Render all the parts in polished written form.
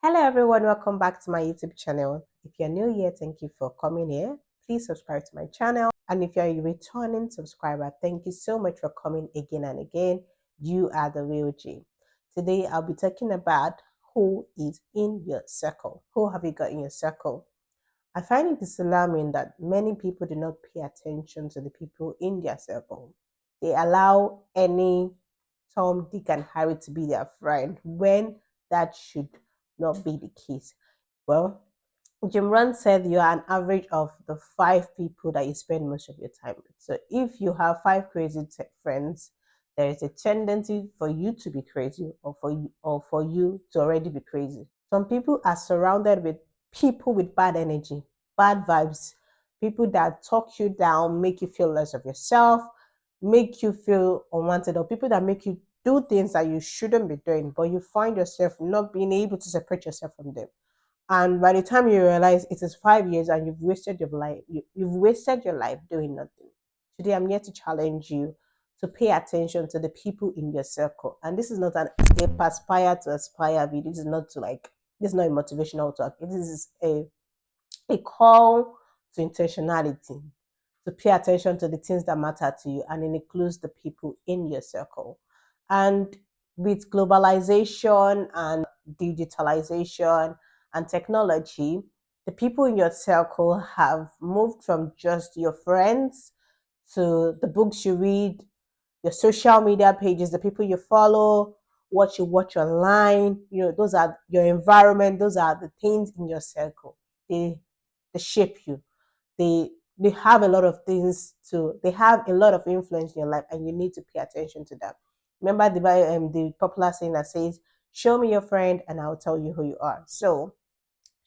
Hello everyone, welcome back to my YouTube channel. If you're new here, thank you for coming here. Please subscribe to my channel. And if you're a returning subscriber, thank you so much for coming again and again. You are the real G. Today I'll be talking about who is in your circle. Who have you got in your circle? I find it alarming that many people do not pay attention to the people in their circle. They allow any Tom, Dick, and Harry to be their friend when that should not be the case. Well, Jim Rohn said you are an average of the five people that you spend most of your time with. So if you have five crazy friends, there is a tendency for you to be crazy or for you to already be crazy. Some people are surrounded with people with bad energy, bad vibes, people that talk you down, make you feel less of yourself, make you feel unwanted, or people that make you do things that you shouldn't be doing, but you find yourself not being able to separate yourself from them. And by the time you realize it is 5 years and you've wasted your life, you've wasted your life doing nothing. Today, I'm here to challenge you to pay attention to the people in your circle. And this is not a aspire to aspire video. This is not to like, this is not a motivational talk. This is a call to intentionality, to pay attention to the things that matter to you, and it includes the people in your circle. And with globalization and digitalization and technology, the people in your circle have moved from just your friends to the books you read, your social media pages, the people you follow, what you watch online. Those are your environment, those are the things in your circle. They shape you. They have a lot of things to they have a lot of influence in your life, and you need to pay attention to that. Remember the popular saying that says, show me your friend and I'll tell you who you are. So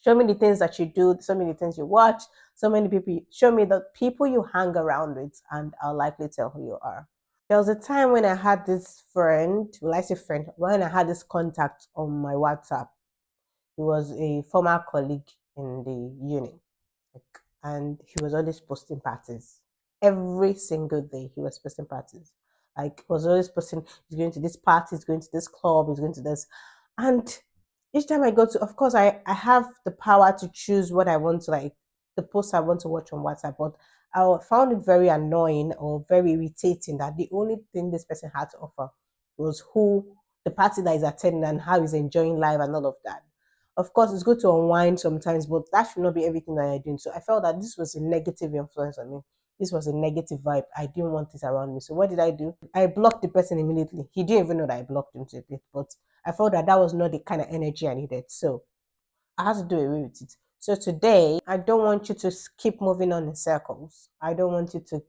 show me the things that you do, show me the things you watch, so many people, show me the people you hang around with, and I'll likely tell who you are. There was a time when I had this friend, well, I say friend, when I had this contact on my WhatsApp. He was a former colleague in the uni, and he was always posting parties. Every single day, he was posting parties. Like, he was always posting, he's going to this party, he's going to this club, he's going to this. And each time I go to, of course, I have the power to choose what I want to, like, the post I want to watch on WhatsApp, but I found it very annoying or very irritating that the only thing this person had to offer was who the party that is attending and how he's enjoying life and all of that. Of course, it's good to unwind sometimes, but that should not be everything that you're doing. So I felt that this was a negative influence on me. This was a negative vibe. I didn't want this around me. So what did I do? I blocked the person immediately. He didn't even know that I blocked him to it, but I felt that that was not the kind of energy I needed. So I had to do away with it. So today, I don't want you to keep moving on in circles. I don't want you to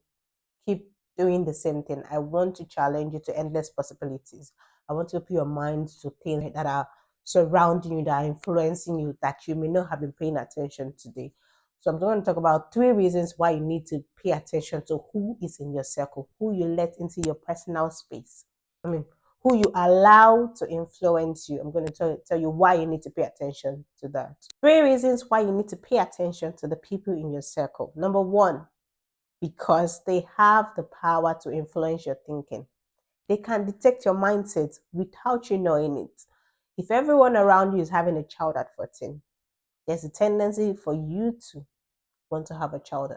keep doing the same thing. I want to challenge you to endless possibilities. I want to open your mind to things that are surrounding you, that are influencing you, that you may not have been paying attention today. So I'm going to talk about 3 reasons why you need to pay attention to who is in your circle, who you let into your personal space. I mean, who you allow to influence you. I'm going to tell you why you need to pay attention to that. 3 reasons why you need to pay attention to the people in your circle. Number one, because they have the power to influence your thinking. They can detect your mindset without you knowing it. If everyone around you is having a child at 14, there's a tendency for you to want to have a child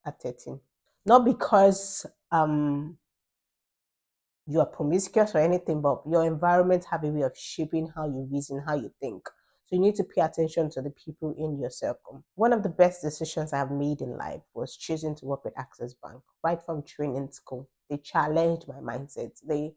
at 13. Not because you are promiscuous or anything, but your environment have a way of shaping how you reason, how you think. So you need to pay attention to the people in your circle. One of the best decisions I've made in life was choosing to work with Access Bank right from training school. They challenged my mindset. They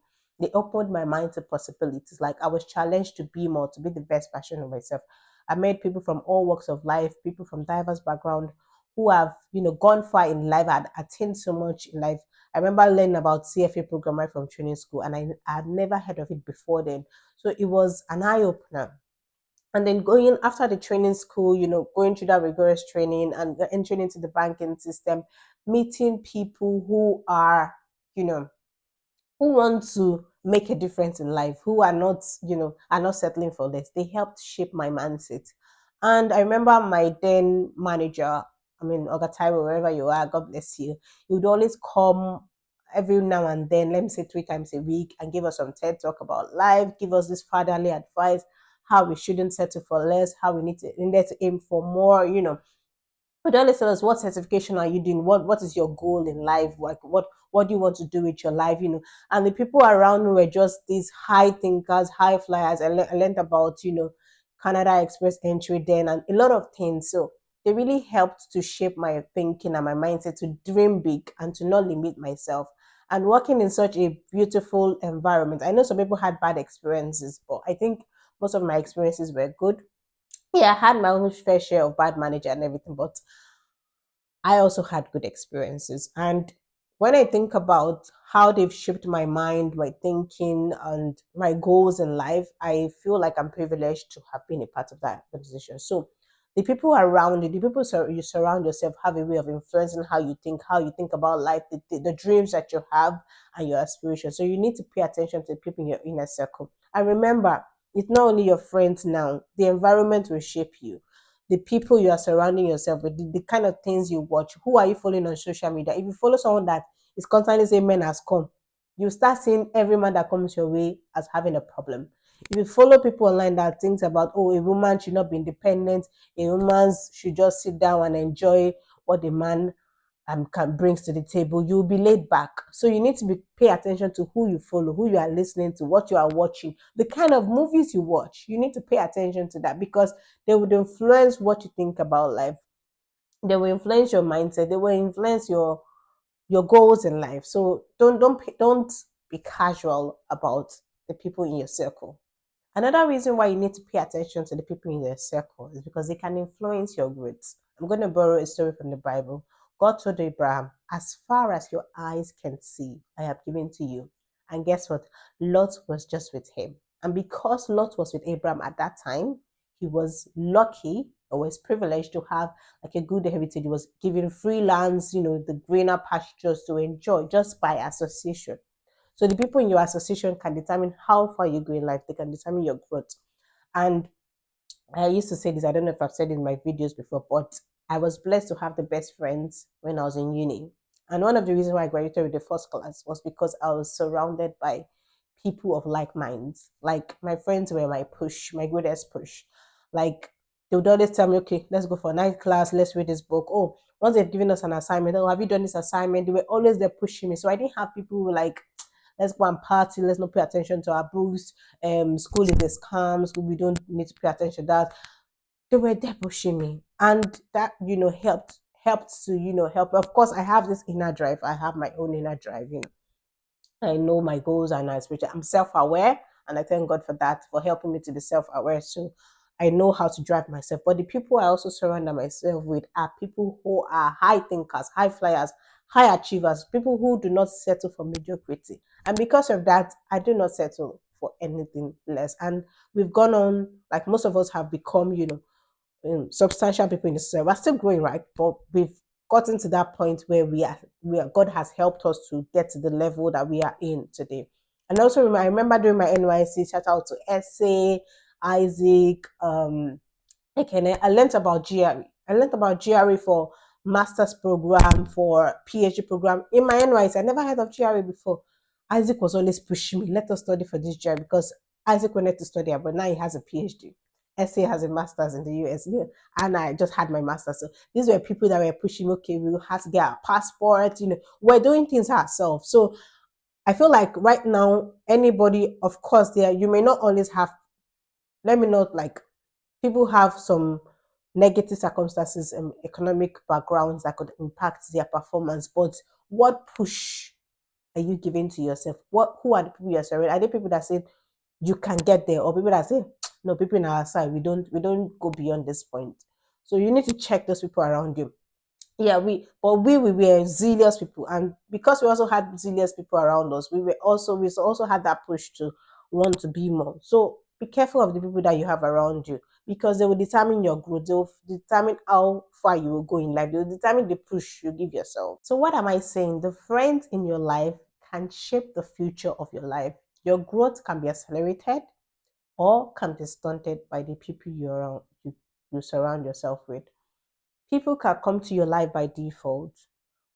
opened my mind to possibilities. Like, I was challenged to be more, to be the best version of myself. I met people from all walks of life, people from diverse background who have, gone far in life, had attained so much in life. I remember learning about CFA program right from training school, and I had never heard of it before then. So it was an eye opener. And then going after the training school, going through that rigorous training and entering into the banking system, meeting people who are, who want to make a difference in life, who are not settling for less. They helped shape my mindset. And I remember my then manager, Ogataiwo, wherever you are, God bless you, he would always come every now and then, let me say 3 times a week, and give us some TED talk about life, give us this fatherly advice, how we shouldn't settle for less, how we need to aim for more, but they always tell us, what certification are you doing? What is your goal in life? Like what do you want to do with your life? And the people around me were just these high thinkers, high flyers. I learned about Canada Express entry then and a lot of things. So they really helped to shape my thinking and my mindset to dream big and to not limit myself. And working in such a beautiful environment, I know some people had bad experiences, but I think most of my experiences were good. Yeah, I had my own fair share of bad manager and everything, but I also had good experiences. And when I think about how they've shaped my mind, my thinking, and my goals in life, I feel like I'm privileged to have been a part of that position. So the people around you, the people you surround yourself, have a way of influencing how you think about life, the dreams that you have, and your aspirations. So you need to pay attention to the people in your inner circle. And remember, it's not only your friends now, the environment will shape you, the people you are surrounding yourself with, the kind of things you watch. Who are you following on social media? If you follow someone that is constantly saying men has come, you start seeing every man that comes your way as having a problem. If you follow people online that thinks about, oh, a woman should not be independent, a woman should just sit down and enjoy what the man brings to the table, you'll be laid back. So you need to pay attention to who you follow, who you are listening to, what you are watching, the kind of movies you watch. You need to pay attention to that because they would influence what you think about life. They will influence your mindset. They will influence your goals in life. So don't be casual about the people in your circle. Another reason why you need to pay attention to the people in your circle is because they can influence your growth. I'm going to borrow a story from the Bible. God told Abraham, as far as your eyes can see, I have given to you. And guess what? Lot was just with him. And because Lot was with Abraham at that time, he was lucky or was privileged to have like a good heritage. He was given free lands, the greener pastures to enjoy just by association. So the people in your association can determine how far you go in life. They can determine your growth. And I used to say this, I don't know if I've said it in my videos before, but I was blessed to have the best friends when I was in uni. And one of the reasons why I graduated with the first class was because I was surrounded by people of like minds. Like my friends were my push, my greatest push. Like they would always tell me, okay, let's go for a night class, let's read this book. Oh, once they've given us an assignment, oh, have you done this assignment? They were always there pushing me. So I didn't have people who were like, let's go and party, let's not pay attention to our books. School is a scam, school, we don't need to pay attention to that. They were there pushing me. And that, helped to, help. Of course, I have this inner drive. I have my own inner drive, I know my goals and aspirations. I'm self-aware, and I thank God for that, for helping me to be self-aware. So I know how to drive myself. But the people I also surround myself with are people who are high thinkers, high flyers, high achievers, people who do not settle for mediocrity. And because of that, I do not settle for anything less. And we've gone on, like most of us have become, substantial people in the society. We're still growing, right? But we've gotten to that point where God has helped us to get to the level that we are in today. And also, I remember during my NYC, shout out to Essay, Isaac, okay, I learned about GRE. I learned about GRE for master's program, for PhD program. In my NYC, I never heard of GRE before. Isaac was always pushing me, let us study for this GRE because Isaac wanted to study, but now he has a PhD. SA has a master's in the US, and I just had my master's. So these were people that were pushing, okay, we will have to get our passport, we're doing things ourselves. So I feel like right now, anybody, of course, there, you may not always have, let me not like, people have some negative circumstances and economic backgrounds that could impact their performance. But what push are you giving to yourself? Who are the people you're surrounded? Are there people that say you can get there, or people that say no? People in our side, we don't go beyond this point. So you need to check those people around you. Yeah, we were zealous people, and because we also had zealous people around us, we also had that push to want to be more. So be careful of the people that you have around you because they will determine your growth. They will determine how far you will go in life. They will determine the push you give yourself. So what am I saying? The friends in your life can shape the future of your life. Your growth can be accelerated or can be stunted by the people you surround yourself with. People can come to your life by default,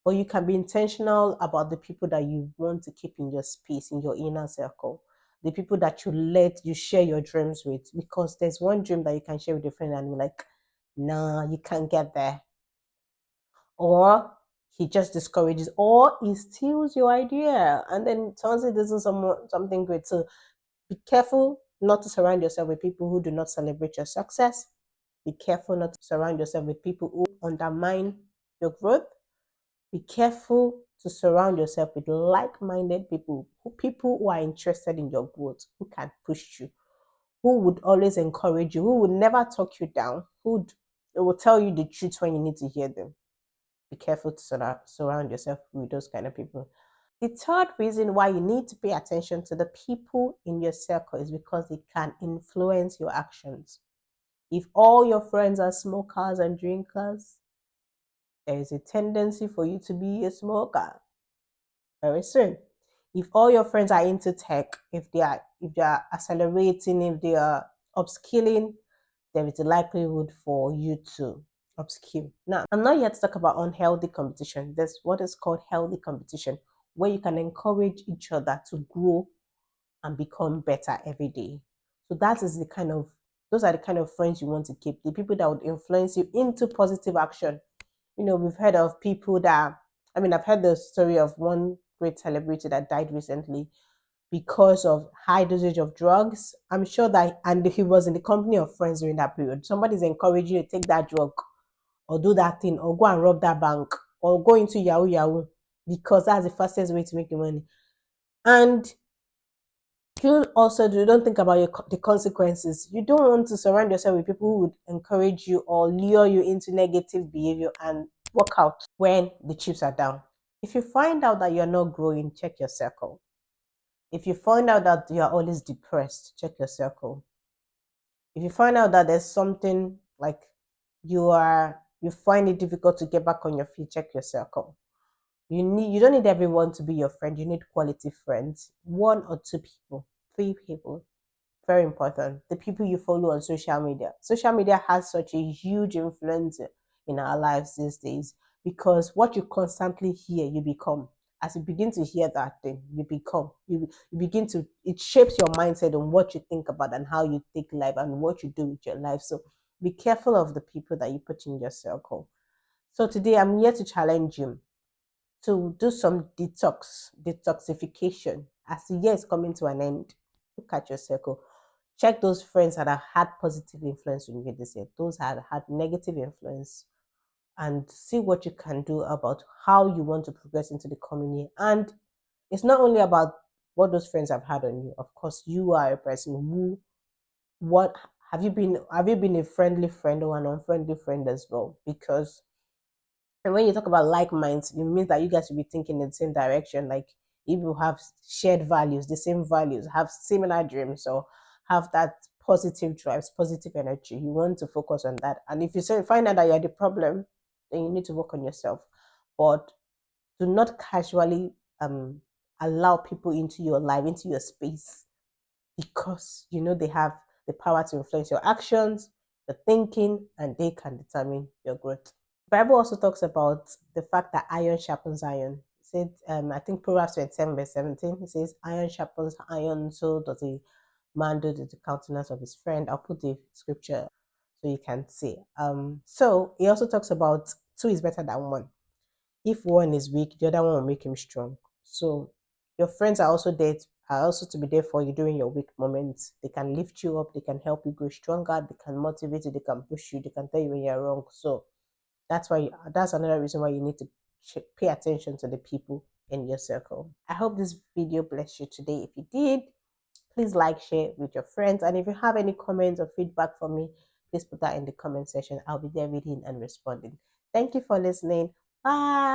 or you can be intentional about the people that you want to keep in your space, in your inner circle. the people that you let you share your dreams with, because there's one dream that you can share with a friend and you're like, nah, you can't get there. Or he just discourages, or he steals your idea and then turns it into something great. So be careful not to surround yourself with people who do not celebrate your success. Be careful not to surround yourself with people who undermine your growth. Be careful to surround yourself with like-minded people, people who are interested in your growth, who can push you, who would always encourage you, who would never talk you down, who will tell you the truth when you need to hear them. Be careful to surround yourself with those kind of people. The third reason why you need to pay attention to the people in your circle is because they can influence your actions. If all your friends are smokers and drinkers, there is a tendency for you to be a smoker very soon. If all your friends are into tech, if they are accelerating, if they are upskilling, there is a likelihood for you to upskill. Now, I'm not here to talk about unhealthy competition. There's what is called healthy competition, where you can encourage each other to grow and become better every day. So those are the kind of friends you want to keep. The people that would influence you into positive action. We've heard of people I've heard the story of one great celebrity that died recently because of high dosage of drugs. I'm sure that, and he was in the company of friends during that period. Somebody's encouraging you to take that drug or do that thing or go and rob that bank or go into Yahoo Yahoo because that's the fastest way to make the money. And you also don't think about the consequences. You don't want to surround yourself with people who would encourage you or lure you into negative behavior and work out when the chips are down. If you find out that you're not growing, check your circle. If you find out that you're always depressed, check your circle. If you find out that there's something like you find it difficult to get back on your feet, check your circle. You don't need everyone to be your friend. You need quality friends. One or two people, three people. Very important. The people you follow on social media. Social media has such a huge influence in our lives these days because what you constantly hear, you become. As you begin to hear that thing, you become. You begin to, it shapes your mindset on what you think about and how you take life and what you do with your life. So be careful of the people that you put in your circle. So today I'm here to challenge you to do some detoxification as the year is coming to an end. Look at your circle. Check those friends that have had positive influence on you this year, those that have had negative influence, and see what you can do about how you want to progress into the coming year. And it's not only about what those friends have had on you. Of course, you are a person who what have you been a friendly friend or an unfriendly friend as well? Because and when you talk about like minds, it means that you guys should be thinking in the same direction. Like if you have shared values, the same values, have similar dreams, or have that positive drives, positive energy, you want to focus on that. And if find out that you're the problem, then you need to work on yourself. But do not casually allow people into your life, into your space, because they have the power to influence your actions, your thinking, and they can determine your growth. Bible also talks about the fact that iron sharpens iron. It said, I think Proverbs 27 verse 17, it says, iron sharpens iron, so does a man do the countenance of his friend. I'll put the scripture so you can see. So he also talks about two is better than one. If one is weak, the other one will make him strong. So your friends are also to be there for you during your weak moments. They can lift you up, they can help you grow stronger, they can motivate you, they can push you, they can tell you when you're wrong. So that's another reason why you need to pay attention to the people in your circle. I hope this video blessed you today. If you did, please like, share with your friends, and if you have any comments or feedback for me, please put that in the comment section. I'll be there reading and responding. Thank you for listening. Bye.